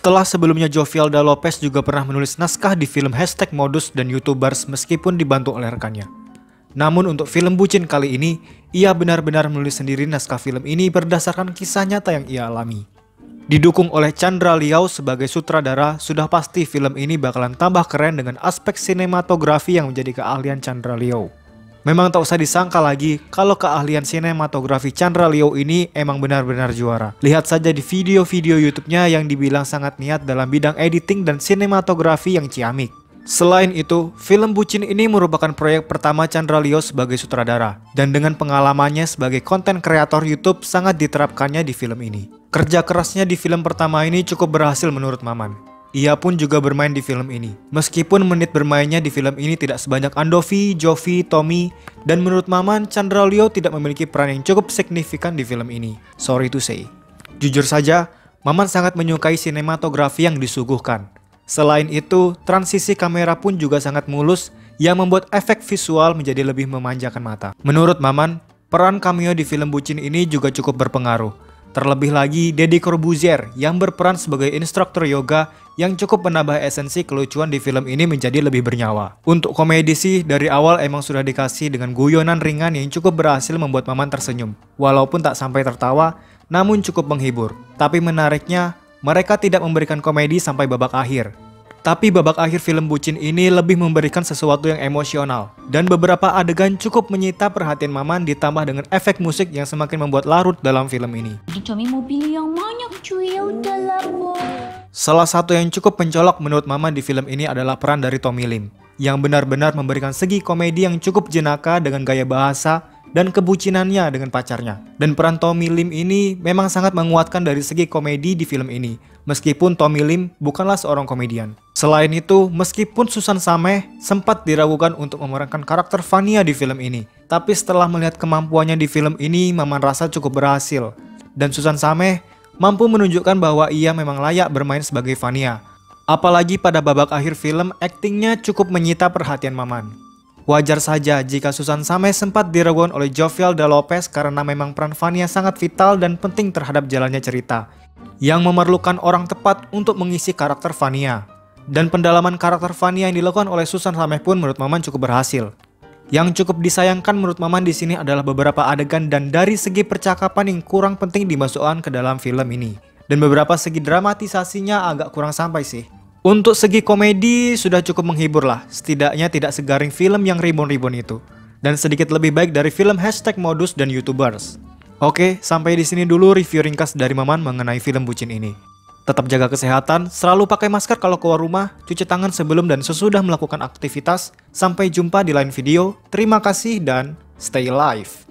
Setelah sebelumnya Jovialda Lopez juga pernah menulis naskah di film #Modus dan YouTubers meskipun dibantu oleh rekannya. Namun untuk film bucin kali ini, ia benar-benar menulis sendiri naskah film ini berdasarkan kisah nyata yang ia alami. Didukung oleh Chandra Liau sebagai sutradara, sudah pasti film ini bakalan tambah keren dengan aspek sinematografi yang menjadi keahlian Chandra Liau. Memang tak usah disangka lagi kalau keahlian sinematografi Chandra Liau ini emang benar-benar juara. Lihat saja di video-video YouTube-nya yang dibilang sangat niat dalam bidang editing dan sinematografi yang ciamik. Selain itu, film bucin ini merupakan proyek pertama Chandra Liau sebagai sutradara, dan dengan pengalamannya sebagai konten kreator YouTube sangat diterapkannya di film ini. Kerja kerasnya di film pertama ini cukup berhasil menurut Maman. Ia pun juga bermain di film ini. Meskipun menit bermainnya di film ini tidak sebanyak Andovi, Jovi, Tommy, dan menurut Maman, Chandra Liau tidak memiliki peran yang cukup signifikan di film ini. Sorry to say. Jujur saja, Maman sangat menyukai sinematografi yang disuguhkan. Selain itu, transisi kamera pun juga sangat mulus yang membuat efek visual menjadi lebih memanjakan mata. Menurut Maman, peran cameo di film bucin ini juga cukup berpengaruh. Terlebih lagi, Deddy Corbuzier yang berperan sebagai instruktur yoga yang cukup menambah esensi kelucuan di film ini menjadi lebih bernyawa. Untuk komedi sih, dari awal emang sudah dikasih dengan guyonan ringan yang cukup berhasil membuat Maman tersenyum. Walaupun tak sampai tertawa, namun cukup menghibur. Tapi menariknya, mereka tidak memberikan komedi sampai babak akhir. Tapi babak akhir film bucin ini lebih memberikan sesuatu yang emosional. Dan beberapa adegan cukup menyita perhatian Maman ditambah dengan efek musik yang semakin membuat larut dalam film ini. Tommy mau pilih yang mana cuy? Ya udahlah boy. Salah satu yang cukup mencolok menurut Maman di film ini adalah peran dari Tommy Lim, yang benar-benar memberikan segi komedi yang cukup jenaka dengan gaya bahasa dan kebucinannya dengan pacarnya. Dan peran Tommy Lim ini memang sangat menguatkan dari segi komedi di film ini, meskipun Tommy Lim bukanlah seorang komedian. Selain itu, meskipun Susan Sameh sempat diragukan untuk memerankan karakter Vania di film ini, tapi setelah melihat kemampuannya di film ini, Maman rasa cukup berhasil. Dan Susan Sameh mampu menunjukkan bahwa ia memang layak bermain sebagai Vania. Apalagi pada babak akhir film, aktingnya cukup menyita perhatian Maman. Wajar saja jika Susan Sameh sempat diragukan oleh Jovialda Lopez karena memang peran Vania sangat vital dan penting terhadap jalannya cerita, yang memerlukan orang tepat untuk mengisi karakter Vania. Dan pendalaman karakter Vania yang dilakukan oleh Susan Sameh pun menurut Maman cukup berhasil. Yang cukup disayangkan menurut Maman di sini adalah beberapa adegan dan dari segi percakapan yang kurang penting dimasukkan ke dalam film ini. Dan beberapa segi dramatisasinya agak kurang sampai sih. Untuk segi komedi sudah cukup menghibur lah, setidaknya tidak segaring film yang ribon-ribon itu. Dan sedikit lebih baik dari film #Modus dan YouTubers. Oke, sampai di sini dulu review ringkas dari Maman mengenai film bucin ini. Tetap jaga kesehatan, selalu pakai masker kalau keluar rumah, cuci tangan sebelum dan sesudah melakukan aktivitas. Sampai jumpa di lain video, terima kasih dan stay alive.